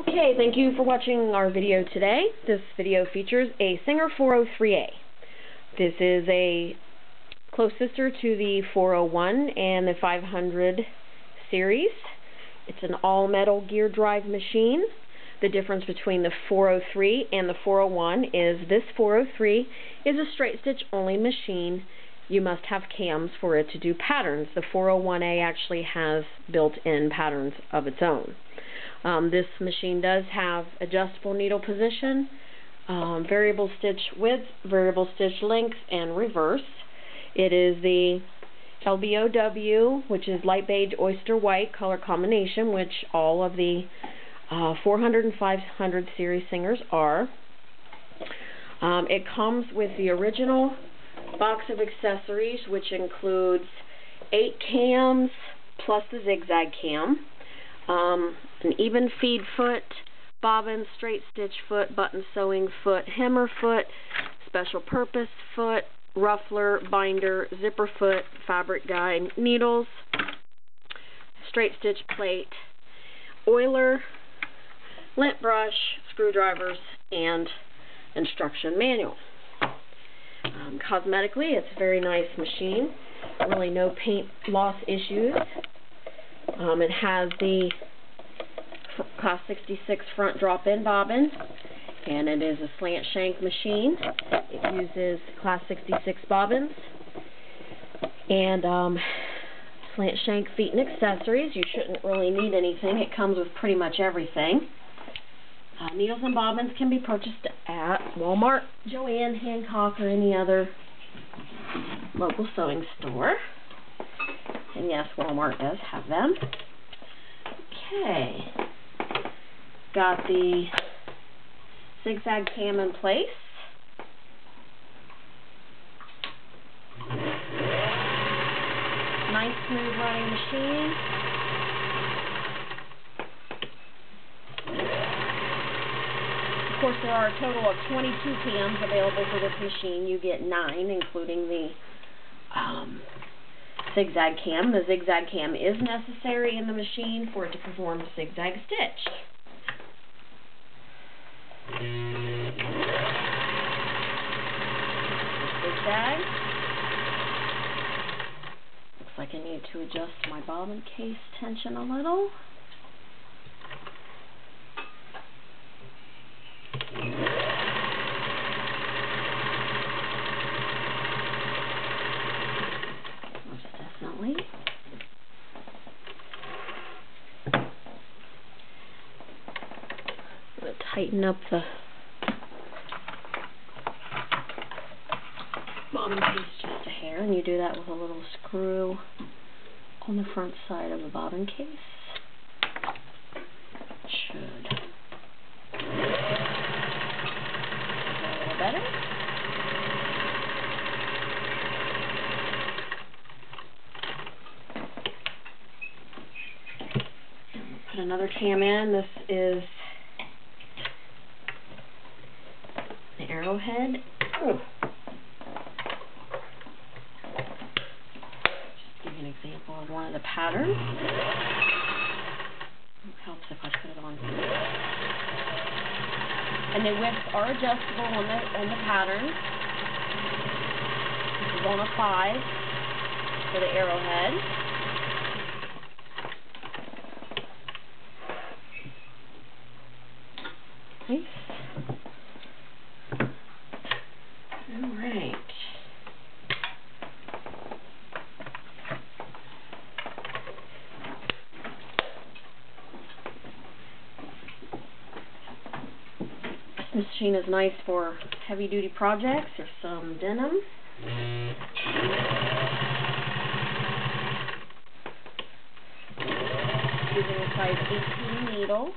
Okay, thank you for watching our video today. This video features a Singer 403A. This is a close sister to the 401 and the 500 series. It's an all-metal gear drive machine. The difference between the 403 and the 401 is this 403 is a straight stitch only machine. You must have cams for it to do patterns. The 401A actually has built-in patterns of its own. This machine does have adjustable needle position, variable stitch width, variable stitch length, and reverse. It is the LBOW, which is light beige oyster white color combination, which all of the 400 and 500 series Singers are. It comes with the original box of accessories, which includes 8 cams plus the zigzag cam, an even feed foot, bobbin, straight stitch foot, button sewing foot, hemmer foot, special purpose foot, ruffler, binder, zipper foot, fabric guide, needles, straight stitch plate, oiler, lint brush, screwdrivers, and instruction manual. Cosmetically, it's a very nice machine. Really no paint loss issues. It has the Class 66 front drop-in bobbin, and it is a slant shank machine. It uses Class 66 bobbins and slant shank feet and accessories. You shouldn't really need anything. It comes with pretty much everything. Needles and bobbins can be purchased at Walmart, Joann, Hancock, or any other local sewing store. And yes, Walmart does have them. Okay. Got the zigzag cam in place. Nice smooth running machine. Of course, there are a total of 22 cams available for this machine. You get 9, including the zigzag cam. The zigzag cam is necessary in the machine for it to perform a zigzag stitch. Zigzag. Looks like I need to adjust my bobbin case tension a little. Most definitely. I'm going to tighten up the bobbin case just a hair, and you do that with a little screw on the front side of the bobbin case. Should a little better. Put another cam in. This is the arrowhead. Ooh. An example of one of the patterns. It helps if I put it on. And the widths are adjustable on the pattern. This is on a 5 for the arrowhead. Nice. All right. This machine is nice for heavy-duty projects or some denim. Using a size 18 needle.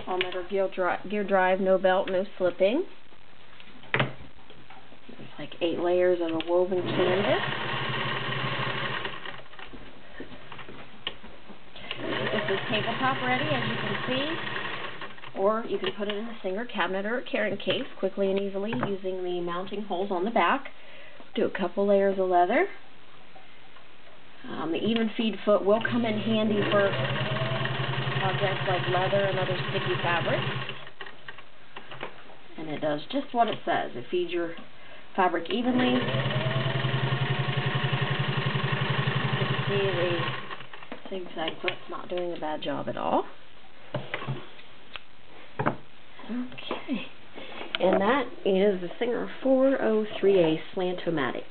All-metal gear drive, no belt, no slipping. There's like 8 layers of a woven canvas. This is tabletop ready, as you can see, or you can put it in a Singer cabinet or a carrying case quickly and easily using the mounting holes on the back. Do a couple layers of leather. The even feed foot will come in handy for projects like leather and other sticky fabrics. And it does just what it says. It feeds your fabric evenly. You can see the zigzag foot's not doing a bad job at all. Okay. And that is the Singer 403A Slant-O-Matic.